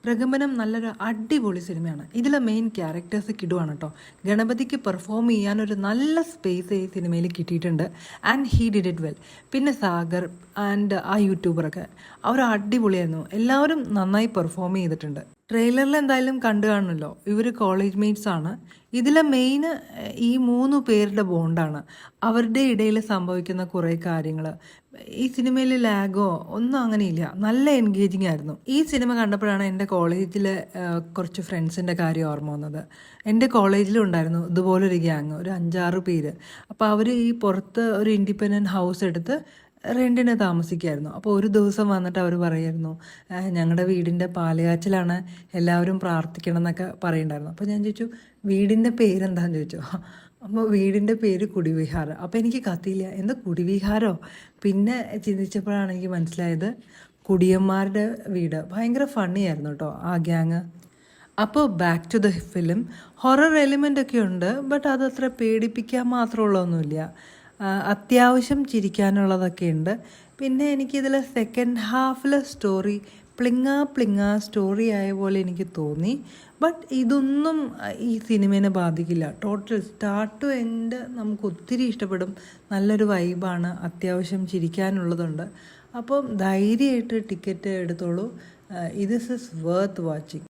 പ്രകമ്പനം നല്ലൊരു അടിപൊളി സിനിമയാണ്. ഇതിലെ മെയിൻ ക്യാരക്ടേഴ്സ് കിടുവാണ് കേട്ടോ. ഗണപതിക്ക് പെർഫോം ചെയ്യാൻ ഒരു നല്ല സ്പേസ് ഈ സിനിമയിൽ കിട്ടിയിട്ടുണ്ട്. And he did it well. പിന്നെ സാഗർ ആൻഡ് ആ യൂട്യൂബറൊക്കെ അവർ അടിപൊളിയായിരുന്നു. എല്ലാവരും നന്നായി പെർഫോം ചെയ്തിട്ടുണ്ട്. ട്രെയിലറിൽ എന്തായാലും കണ്ടു കാണുമല്ലോ, ഇവർ കോളേജ് മേറ്റ്സ് ആണ്. ഇതിലെ മെയിൻ ഈ 3 പേരുടെ ബോണ്ടാണ്. അവരുടെ ഇടയിൽ സംഭവിക്കുന്ന കുറേ കാര്യങ്ങൾ ഈ സിനിമയിൽ ലാഗോ ഒന്നും അങ്ങനെയില്ല. നല്ല എൻഗേജിങ് ആയിരുന്നു. ഈ സിനിമ കണ്ടപ്പോഴാണ് എൻ്റെ കോളേജിലെ കുറച്ച് ഫ്രണ്ട്സിൻ്റെ കാര്യം ഓർമ്മ വന്നത്. എൻ്റെ കോളേജിലും ഉണ്ടായിരുന്നു ഇതുപോലൊരു ഗ്യാങ്, ഒരു 5-6 പേര്. അപ്പോൾ അവർ ഈ പുറത്ത് ഒരു ഇൻഡിപെൻഡൻറ്റ് ഹൗസ് എടുത്ത് റെൻറ്റിന് താമസിക്കുമായിരുന്നു. അപ്പോൾ ഒരു ദിവസം വന്നിട്ട് അവർ പറയുമായിരുന്നു, ഞങ്ങളുടെ വീടിൻ്റെ പാലുകാച്ചിലാണ്, എല്ലാവരും പ്രാർത്ഥിക്കണം എന്നൊക്കെ പറയുന്നുണ്ടായിരുന്നു. അപ്പോൾ ഞാൻ ചോദിച്ചു, വീടിൻ്റെ പേരെന്താണെന്ന് ചോദിച്ചു. അപ്പോൾ വീടിൻ്റെ പേര് കുടിവിഹാരം. അപ്പോൾ എനിക്ക് കത്തിയില്ല, എന്താ കുടിവിഹാരോ? പിന്നെ ചിന്തിച്ചപ്പോഴാണ് എനിക്ക് മനസ്സിലായത് കുടിയന്മാരുടെ വീട്. ഭയങ്കര ഫണ്ണിയായിരുന്നു കേട്ടോ ആ ഗ്യാങ്. അപ്പോൾ back to the film. Horror element ഒക്കെ ഉണ്ട്, ബട്ട് അതത്ര പേടിപ്പിക്കാൻ മാത്രമുള്ളതൊന്നുമില്ല. അത്യാവശ്യം ചിരിക്കാനുള്ളതൊക്കെ ഉണ്ട്. പിന്നെ എനിക്കിതിൽ സെക്കൻഡ് ഹാഫിലെ സ്റ്റോറി പ്ലിങ്ങ സ്റ്റോറി ആയ പോലെ എനിക്ക് തോന്നി. ബട്ട് ഇതൊന്നും ഈ സിനിമേനെ ബാധിക്കില്ല. ടോട്ടൽ സ്റ്റാർട്ട് ടു എൻഡ് നമുക്ക് ഒത്തിരി ഇഷ്ടപ്പെടും. നല്ലൊരു വൈബാണ്, അത്യാവശ്യം ചിരിക്കാനുള്ളതുണ്ട്. അപ്പം ധൈര്യമായിട്ട് ടിക്കറ്റ് എടുത്തോളൂ. This is worth watching.